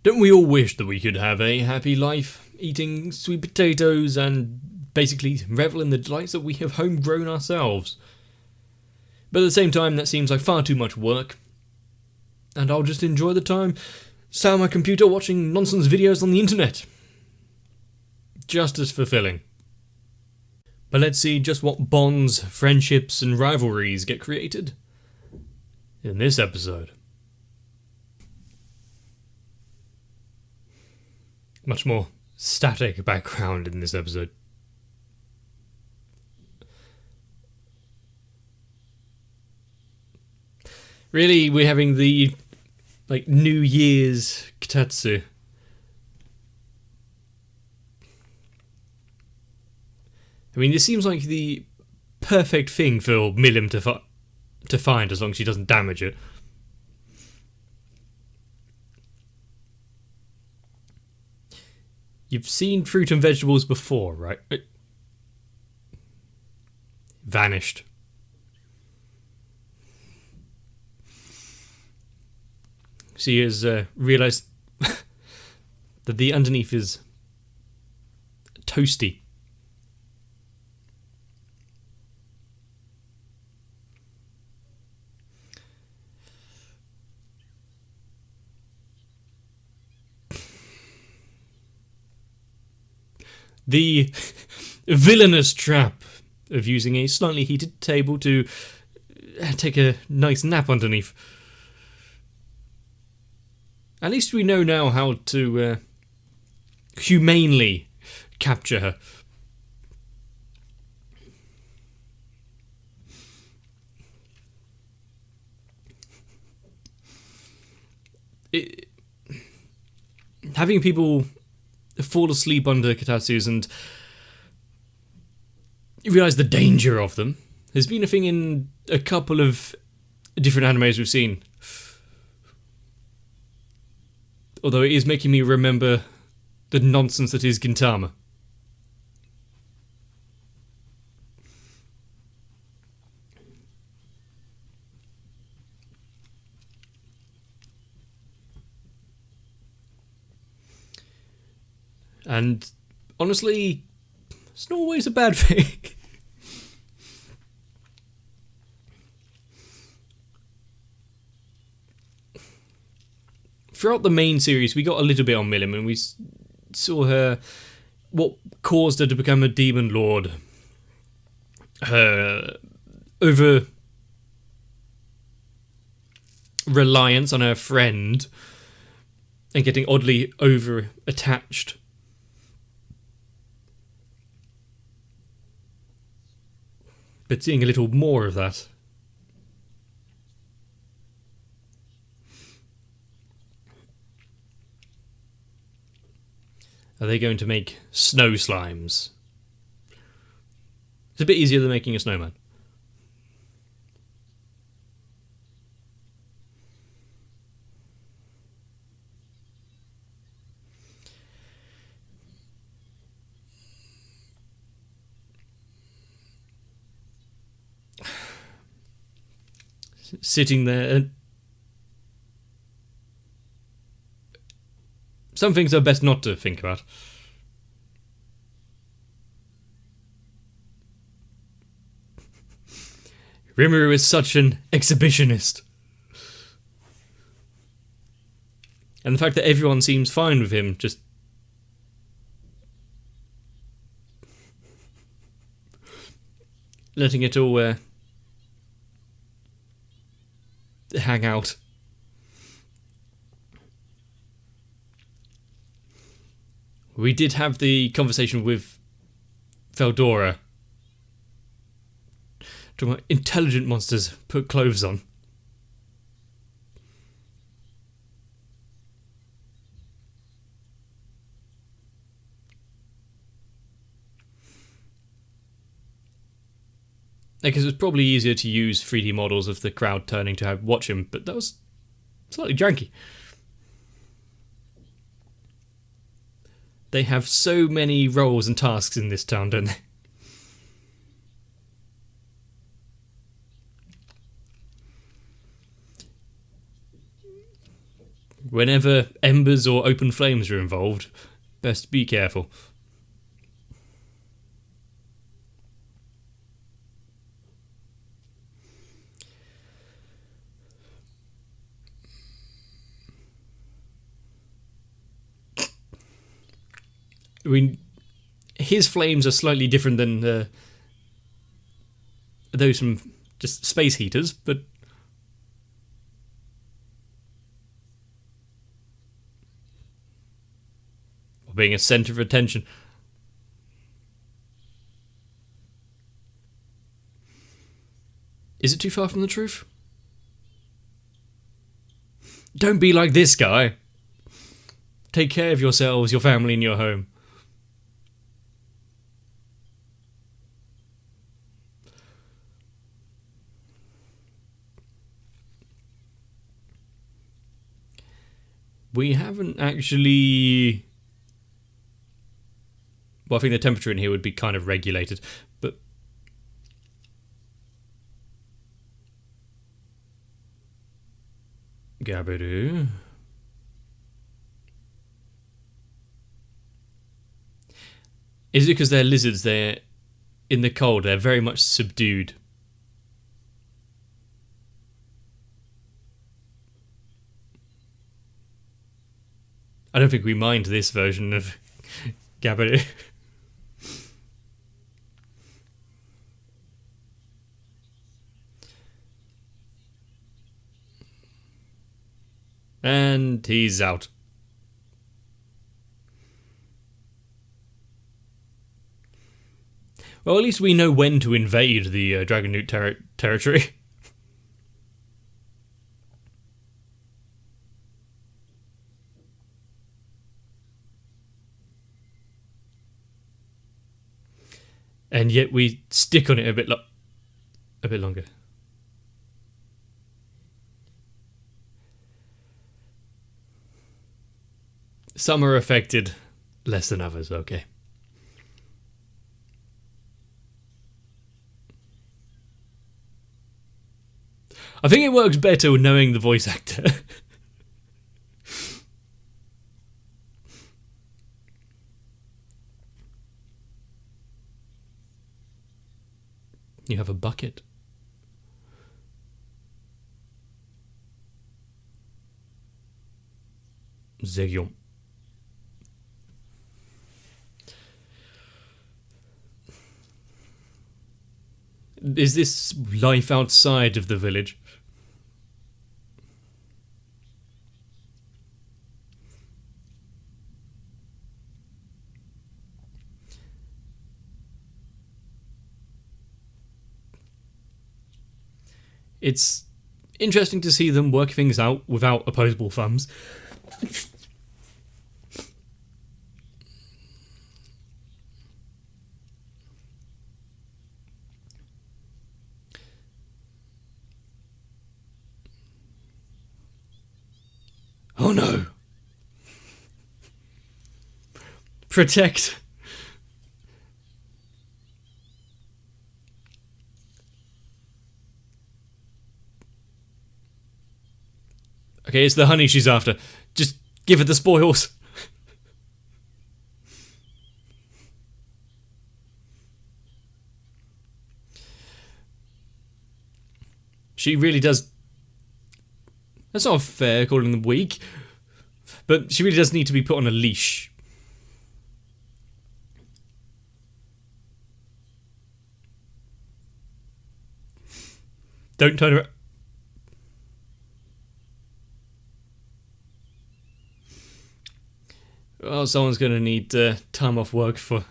Don't we all wish that we could have a happy life, eating sweet potatoes and basically revel in the delights that we have homegrown ourselves? But at the same time, that seems like far too much work, and I'll just enjoy the time sat on my computer watching nonsense videos on the internet. Just as fulfilling. But let's see just what bonds, friendships, and rivalries get created in this episode. Much more static background in this episode. Really, we're having the New Year's Kitatsu. I mean, this seems like the perfect thing for Milim to find, as long as she doesn't damage it. You've seen fruit and vegetables before, right? Vanished. She has realised that the underneath is toasty. The villainous trap of using a slightly heated table to take a nice nap underneath. At least we know now how to humanely capture her. Having people fall asleep under katatsus and realise the danger of them has been a thing in a couple of different animes we've seen. Although it is making me remember the nonsense that is Gintama. And honestly, it's not always a bad thing. Throughout the main series, we got a little bit on Milim, and we saw her, what caused her to become a demon lord. Her over reliance on her friend and getting oddly over attached. But seeing a little more of that. Are they going to make snow slimes? It's a bit easier than making a snowman. Sitting there and some things are best not to think about. Rimuru is such an exhibitionist. And the fact that everyone seems fine with him just letting it all hang out. We did have the conversation with Veldora. Talking about intelligent monsters put clothes on. Because it was probably easier to use 3D models of the crowd turning to watch him, but that was slightly janky. They have so many roles and tasks in this town, don't they? Whenever embers or open flames are involved, best be careful. I mean, his flames are slightly different than those from just space heaters, but being a centre of attention. Is it too far from the truth? Don't be like this guy. Take care of yourselves, your family, and your home. We haven't actually... Well, I think the temperature in here would be kind of regulated, but... Gabadoo. Is it because they're lizards, they're in the cold, they're very much subdued? I don't think we mind this version of Gabadoo. And he's out. Well, at least we know when to invade the Dragon Newt territory. And yet we stick on it a bit longer. Some are affected less than others, okay. I think it works better with knowing the voice actor. You have a bucket. Zegion. Is this life outside of the village? It's interesting to see them work things out without opposable thumbs. Oh no! Protect! Okay, it's the honey she's after. Just give her the spoils. She really does... That's not fair, calling them weak. But she really does need to be put on a leash. Don't turn her... Well, someone's going to need time off work for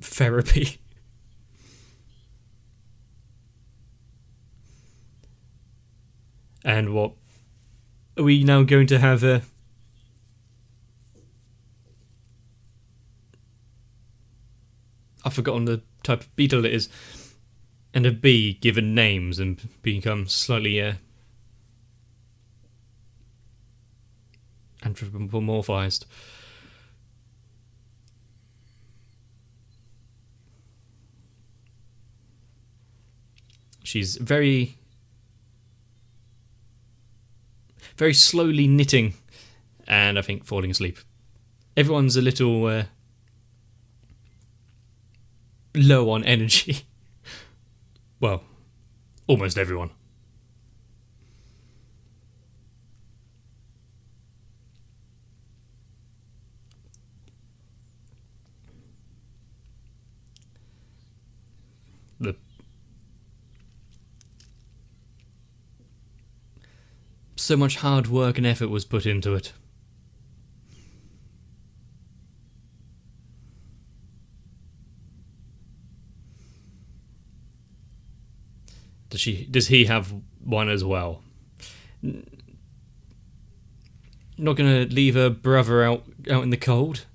therapy. And what? Are we now going to have a... I've forgotten the type of beetle it is. And a bee given names and become slightly anthropomorphized. She's very very slowly knitting, and I think falling asleep. Everyone's a little low on energy. Well, almost everyone. So much hard work and effort was put into it. Does he have one as well? Not gonna leave her brother out in the cold?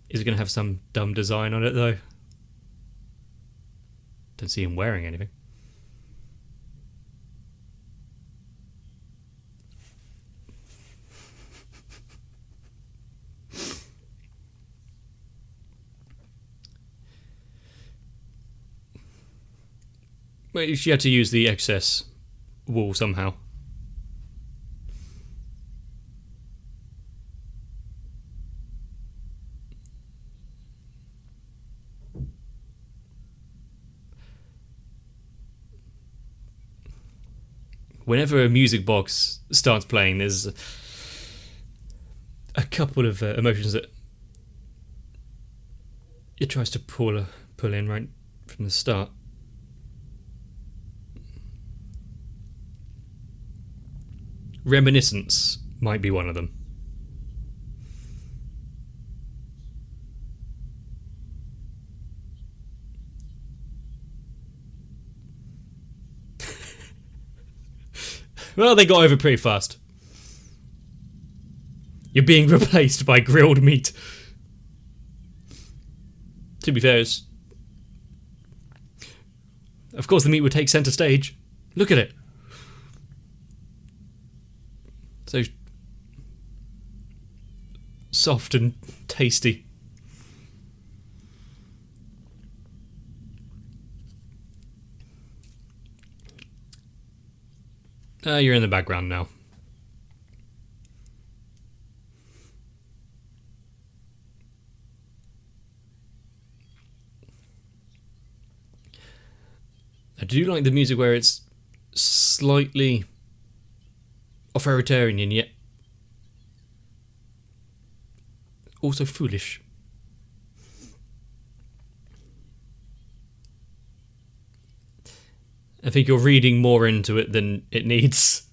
Is it gonna have some dumb design on it though? Don't see him wearing anything. Well, she had to use the excess wool somehow. Whenever a music box starts playing, there's a couple of emotions that it tries to pull in right from the start. Reminiscence might be one of them. Well, they got over pretty fast. You're being replaced by grilled meat. To be fair, of course the meat would take centre stage. Look at it. So soft and tasty. You're in the background now. I do like the music where it's slightly authoritarian and yet also foolish. I think you're reading more into it than it needs.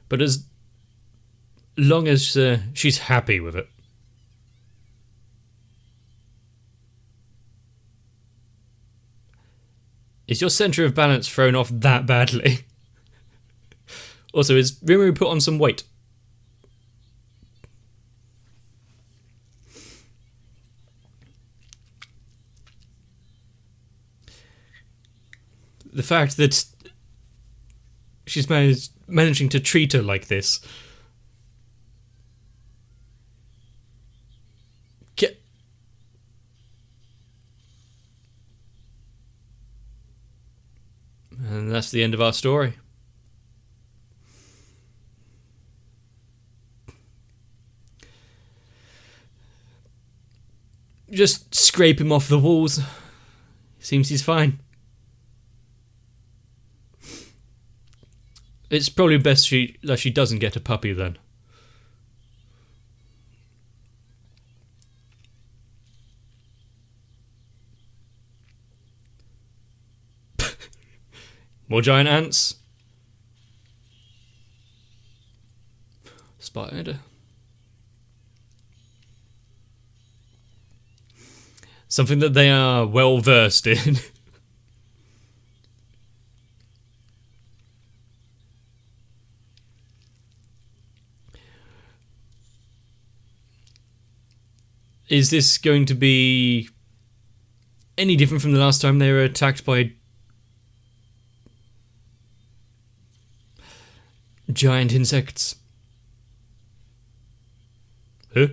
But as long as she's happy with it. Is your centre of balance thrown off that badly? Also, is Rimuru put on some weight? The fact that she's managing to treat her like this. And that's the end of our story. Just scrape him off the walls. Seems he's fine. It's probably best that she doesn't get a puppy then. More giant ants. Spider. Something that they are well versed in. Is this going to be any different from the last time they were attacked by giant insects? Huh?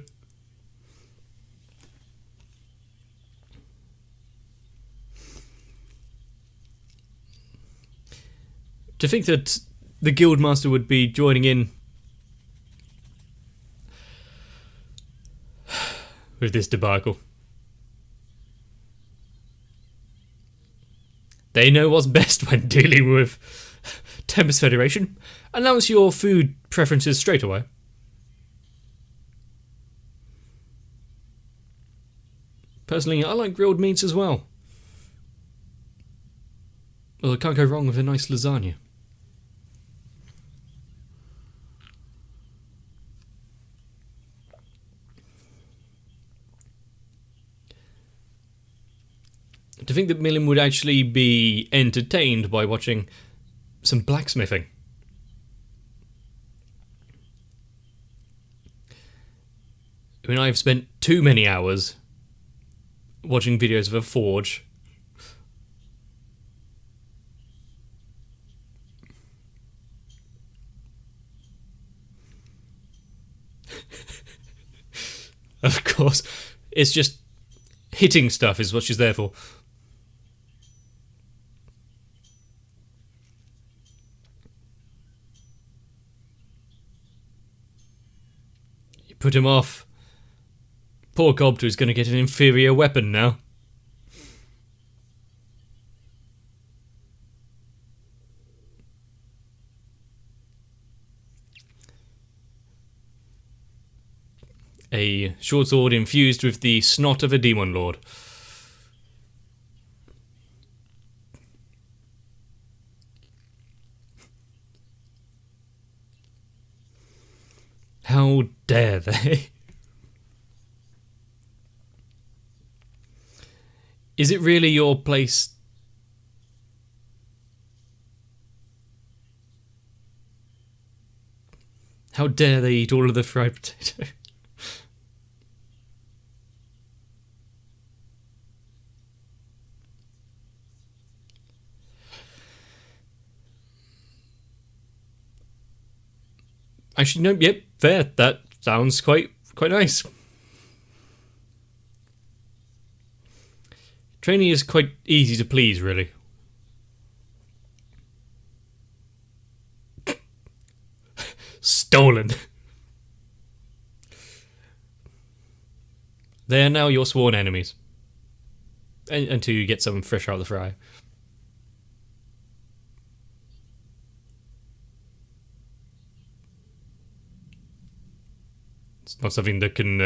To think that the Guildmaster would be joining in with this debacle. They know what's best when dealing with Tempest Federation. Announce your food preferences straight away. Personally, I like grilled meats as well. Well, I can't go wrong with a nice lasagna. To think that Millen would actually be entertained by watching some blacksmithing. I mean, I've spent too many hours watching videos of a forge. Of course, it's just hitting stuff is what she's there for. You put him off. Poor Gobter is going to get an inferior weapon now. A short sword infused with the snot of a demon lord. How dare they? Is it really your place? How dare they eat all of the fried potato? Actually, no, yep, fair. That sounds quite nice. Training is quite easy to please, really. Stolen. They are now your sworn enemies. Until you get something fresh out of the fry. It's not something that can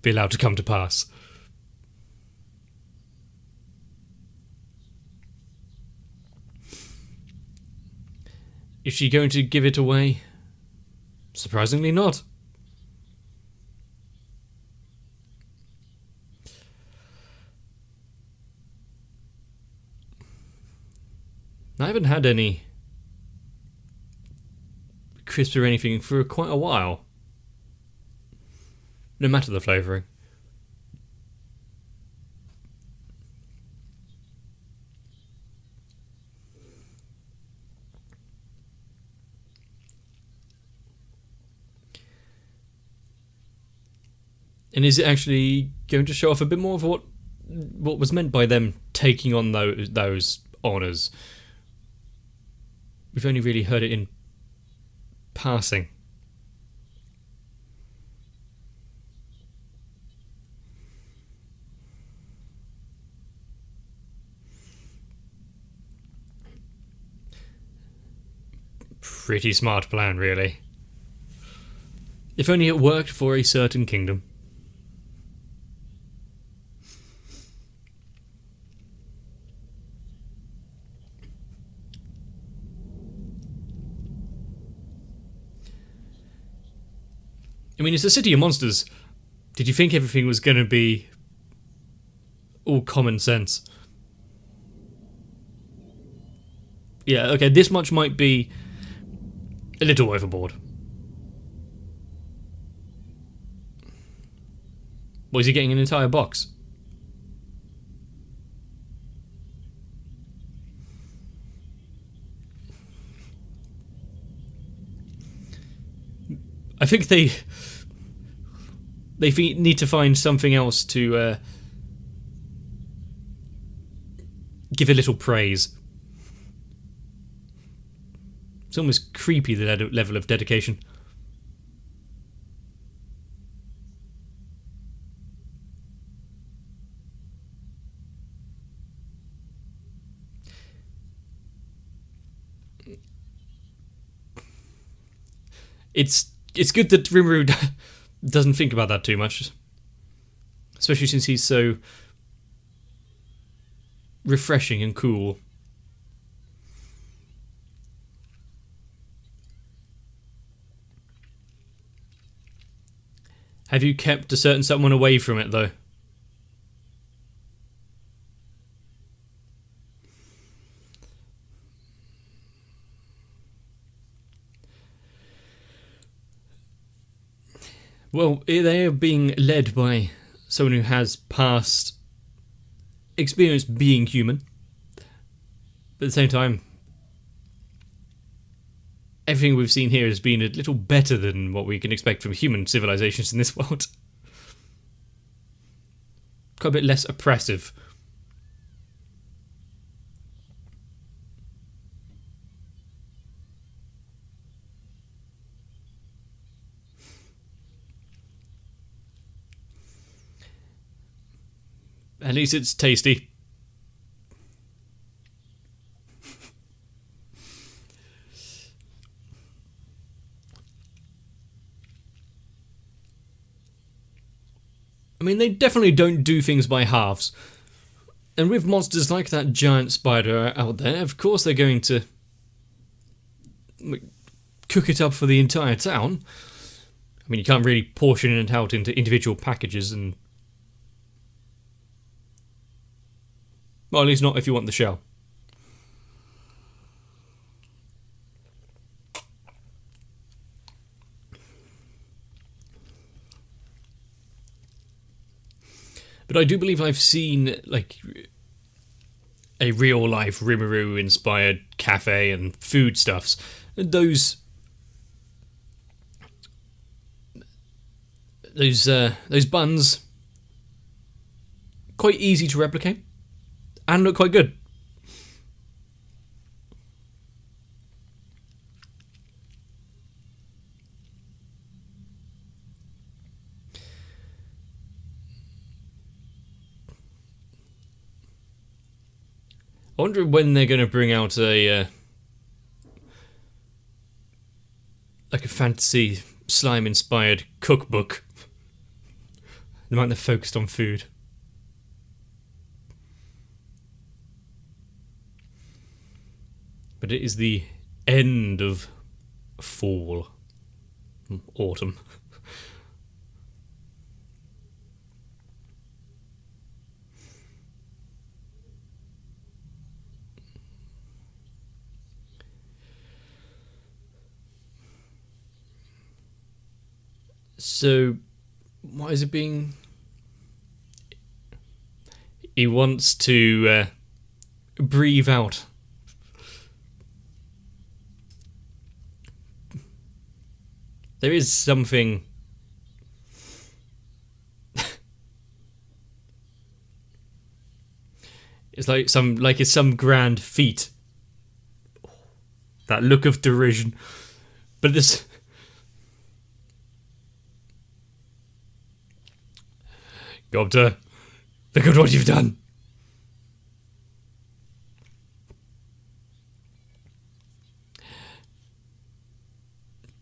be allowed to come to pass. Is she going to give it away? Surprisingly not. I haven't had any crisps or anything for quite a while. No matter the flavouring. And is it actually going to show off a bit more of what was meant by them taking on those honours? We've only really heard it in passing. Pretty smart plan, really. If only it worked for a certain kingdom. I mean, it's a city of monsters. Did you think everything was going to be all common sense? Yeah, okay, this much might be a little overboard. What, is he getting an entire box? I think they need to find something else to give a little praise. It's almost creepy, the level of dedication. It's good that Rimuru doesn't think about that too much. Especially since he's so refreshing and cool. Have you kept a certain someone away from it, though? Well, they are being led by someone who has past experience being human. But at the same time, everything we've seen here has been a little better than what we can expect from human civilizations in this world. Quite a bit less oppressive. At least it's tasty. I mean, they definitely don't do things by halves. And with monsters like that giant spider out there, of course they're going to cook it up for the entire town. I mean, you can't really portion it out into individual packages and... Well, at least not if you want the shell. But I do believe I've seen, like, a real-life Rimuru-inspired cafe and foodstuffs. Those buns, quite easy to replicate. And look quite good. I wonder when they're going to bring out a like a fantasy slime-inspired cookbook. The one that focused on food. But it is the end of fall. Autumn. So, why is it being... He wants to breathe out. There is something... it's some grand feat. That look of derision. But this... Gobta, look at what you've done.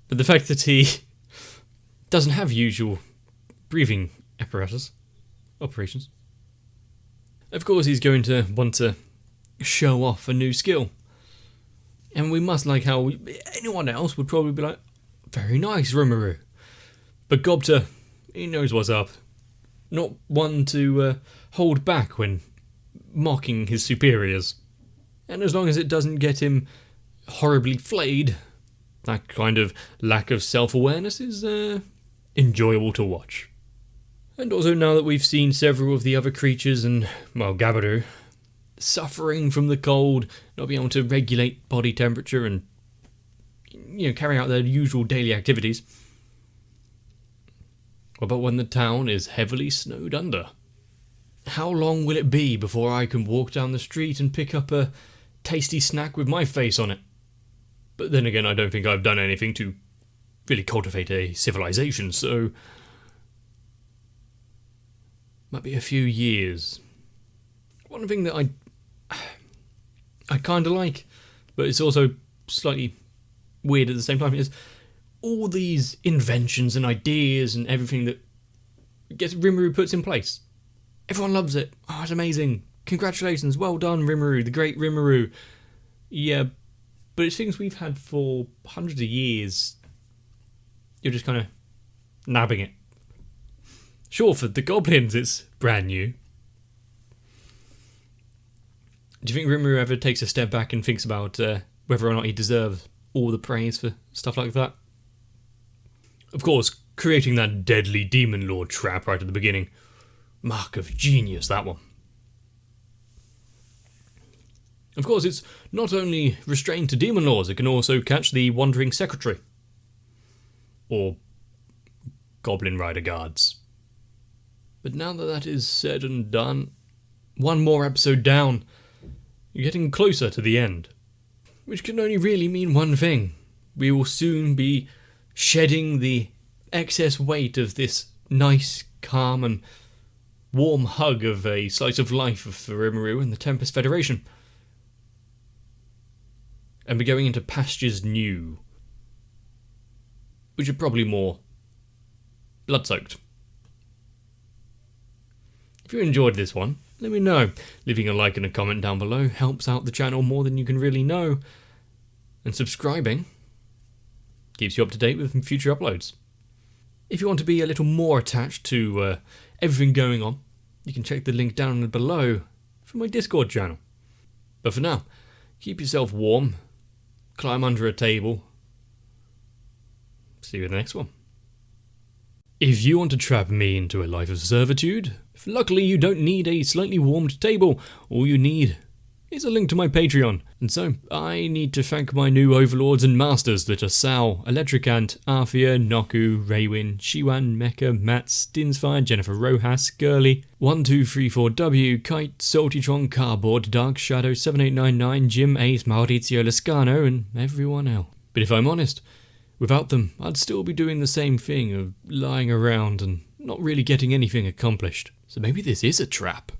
But the fact that he doesn't have usual breathing apparatus operations. Of course he's going to want to show off a new skill. And we must like how anyone else would probably be like, very nice, Rimuru. But Gobta, he knows what's up. Not one to hold back when mocking his superiors. And as long as it doesn't get him horribly flayed, that kind of lack of self-awareness is enjoyable to watch. And also now that we've seen several of the other creatures and, well, Gabiru, suffering from the cold, not being able to regulate body temperature and, you know, carry out their usual daily activities. What about when the town is heavily snowed under? How long will it be before I can walk down the street and pick up a tasty snack with my face on it? But then again, I don't think I've done anything to really cultivate a civilization, so might be a few years. One thing that I kind of like, but it's also slightly weird at the same time, is all these inventions and ideas and everything that Rimuru puts in place. Everyone loves it. Oh, it's amazing. Congratulations, well done, Rimuru, the great Rimuru. Yeah, but it's things we've had for hundreds of years. You're just kind of nabbing it. Sure, for the goblins it's brand new. Do you think Rimuru ever takes a step back and thinks about whether or not he deserves all the praise for stuff like that? Of course, creating that deadly Demon Lord trap right at the beginning. Mark of genius, that one. Of course, it's not only restrained to Demon Lords, it can also catch the Wandering Secretary. Or Goblin Rider Guards. But now that is said and done, one more episode down, you're getting closer to the end. Which can only really mean one thing. We will soon be shedding the excess weight of this nice, calm and warm hug of a slice of life for Rimuru and the Tempest Federation. And we're going into pastures new, which are probably more blood-soaked. If you enjoyed this one, let me know. Leaving a like and a comment down below helps out the channel more than you can really know. And subscribing keeps you up to date with future uploads. If you want to be a little more attached to everything going on, you can check the link down below for my Discord channel. But for now, keep yourself warm, climb under a table. See you in the next one. If you want to trap me into a life of servitude, luckily you don't need a slightly warmed table. All you need is a link to my Patreon. And so, I need to thank my new overlords and masters that are Sal, Electricant, Arthea, Noku, Raywin, Shiwan, Mecha, Matt, Stinsfire, Jennifer Rojas, Gurley, 1234W, Kite, Saltytron, Cardboard, Dark Shadow, 7899, Jim, Ace, Maurizio Lascano, and everyone else. But if I'm honest, without them, I'd still be doing the same thing of lying around and not really getting anything accomplished. So maybe this is a trap.